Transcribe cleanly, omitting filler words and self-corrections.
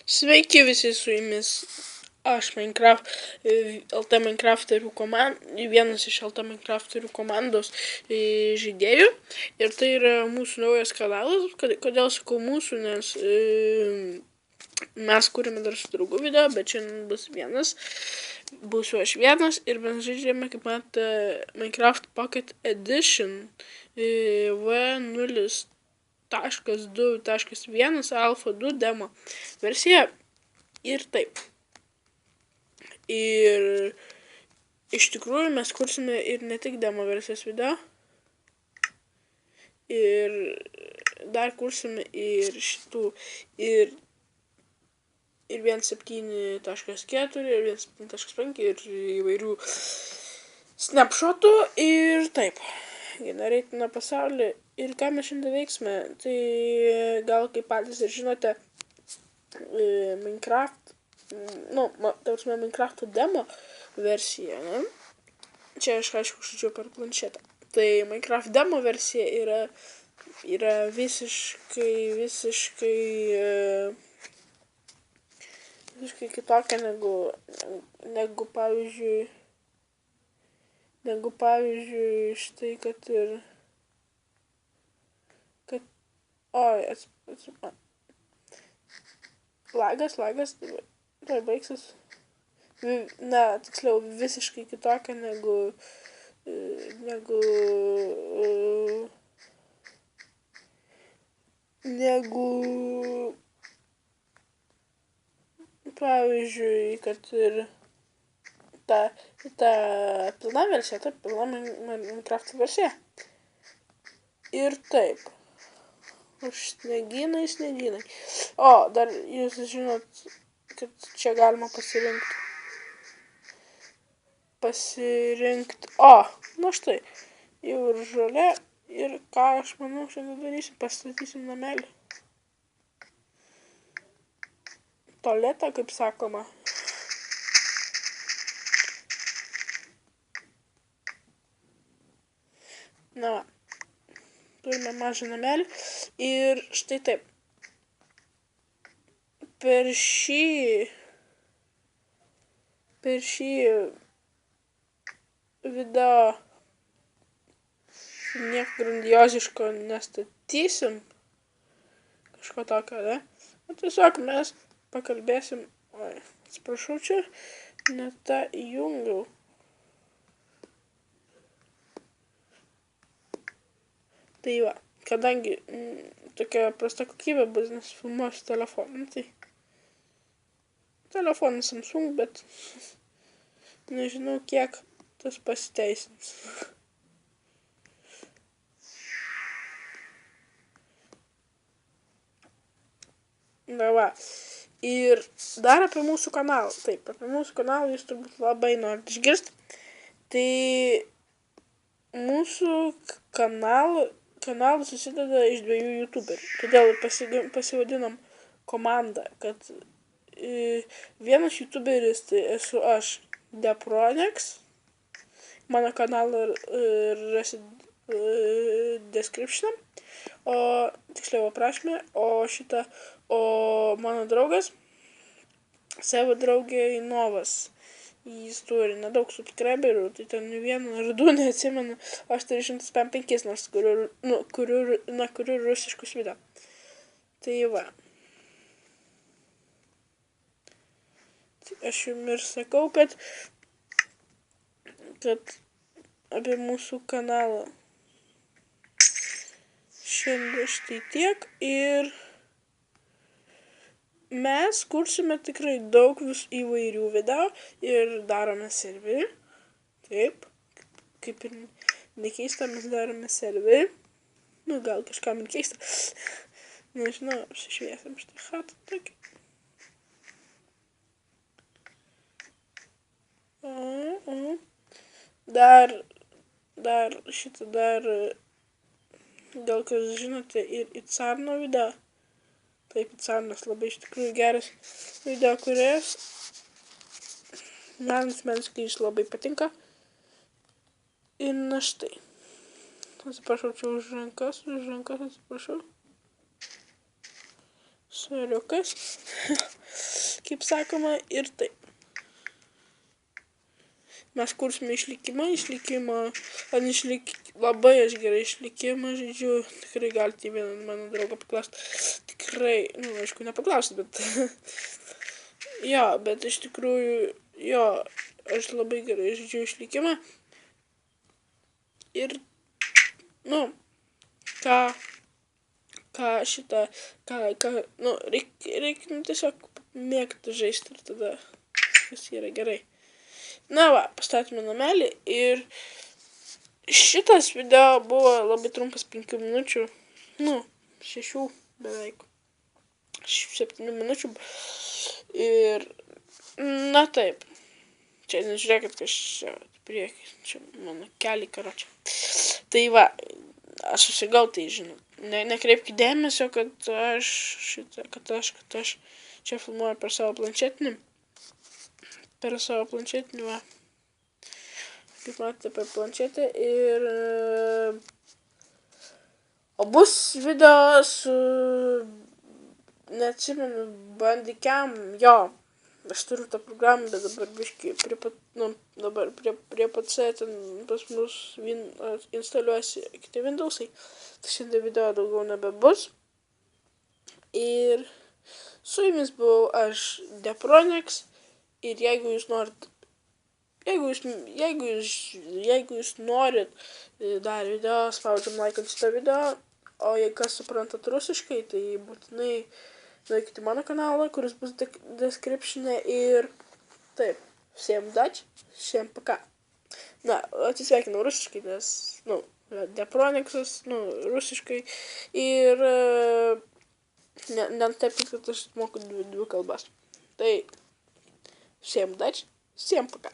Sveiki visi, su jumis aš LT Minecrafterių vienas iš LT Minecrafterių komandos žaidėjų. Ir tai yra mūsų naujas kanalas. Kodėl sakau mūsų, nes mes kūrėme dar su draugu video, bet šiandien būsiu aš vienas ir mes žaidžiame, kaip matote, Minecraft Pocket Edition V0.2.1 Alpha 2 demo versija. Ir taip. Ir iš tikrųjų mes kursime ir ne tik demo versijos video. Ir dar kursime ir šitų ir 1.7.4 ir 1.7.5 ir įvairių snapshotų ir taip. Genereitina pasaulį. Ir ką mes šiandien veiksime, tai gal kaip patys ir žinote, Minecraft demo versija, ne? Čia aš aišku žaidžiu per planšetę. Tai Minecraft demo versija yra visiškai kitokia negu pavyzdžiui štai, kad lagas, tai baigsis. Tiksliau, visiškai kitokia negu pavyzdžiui, kad ir ta pilna versija, ta pilna Minecraft versija. Ir taip. Sniegynai. O, dar jūs žinot, kad čia galima pasirinkti. Na štai, jau ir žolė. Ir ką aš manau šiandien darysim, pastatysim namelį. Tualetą, kaip sakoma. Na, turime mažą namelį. Ir štai taip. Per šį video nieko grandioziško nestatysim. Kažko tokio, ne? Tiesiog mes pakalbėsim. Atsiprašau, čia ne tą įjungiau. Tai va, kadangi tokia prasta kokybė bus, nes filmuosiu telefoną, tai telefonas Samsung, bet nežinau, kiek tas pasiteisins. Na va, ir dar apie mūsų kanalą. Taip, apie mūsų kanalą jūs turbūt labai norit išgirsti. Tai mūsų kanalas susideda iš 2 youtuberių. Todėl pasivadinom komandą, kad vienas youtuberis tai esu aš, Depronex. Mano kanalą rasit description, tiksliau aprašyme, o mano draugas, savo draugė Inovas. Jis turi nedaug subscriberių, tai ten vieną ar 2, neatsimenu, aš 355, nors kuriu rusiškus video. Tai va. Aš jums ir sakau, kad apie mūsų kanalą šiandien štai tiek. Ir mes kursime tikrai daug įvairių video ir darome serverį. Taip, kaip ir nekeista, mes darome serverį. Nu, gal kažkam ir keista. Nežinau, apsišviesiam štai chatą tokį. Dar gal kas žinote ir Icarno video. Taip, Icarnas labai iš tikrųjų geras video kūrėjas. Man asmeniškai jis labai patinka. Ir na štai. Atsiprašau, čia už rankas atsiprašau. soriukas, kaip sakoma, ir taip. Mes kursime išlikimą, labai aš gerai išlikimą žaidžiu, tikrai galite vieną mano draugą paklausti, tikrai, aišku, nepaklausti, bet, jo, bet iš tikrųjų, jo, aš labai gerai žaidžiu išlikimą ir, reikia tiesiog mėgti žaisti ir tada viskas yra gerai. Na va, pastatėme namelį ir šitas video buvo labai trumpas 5 minučių, 6 beveik, 7 minučių ir, na taip, čia nežiūrėkit, kas čia priekį, čia mano keliai karočią. Tai va, aš susigau, tai žinau, nekreipkite dėmesio, kad aš čia filmuoju per savo planšetinį, va, kaip matote per planšetę ir, o bus video su, neatsimenu, Bandicam, jo, aš turiu tą programą, bet dabar biškį prie PC ten pas mus instaliuosi kiti Windowsai, tai šiandien video daugiau nebebus ir su jumis buvau aš Depronics. Ir jeigu jūs norit, jeigu jūs norit dar video, spaudžiam like ant šitą video, o jei kas suprantat rusiškai, tai būtinai nueikite į mano kanalą, kuris bus descriptione ir taip, всем удачи, всем пока. Na, atsisveikinau rusiškai, nes, Depronicsas, rusiškai ir netapkite, kad aš moku dvi kalbas. Tai всем удачи, всем пока.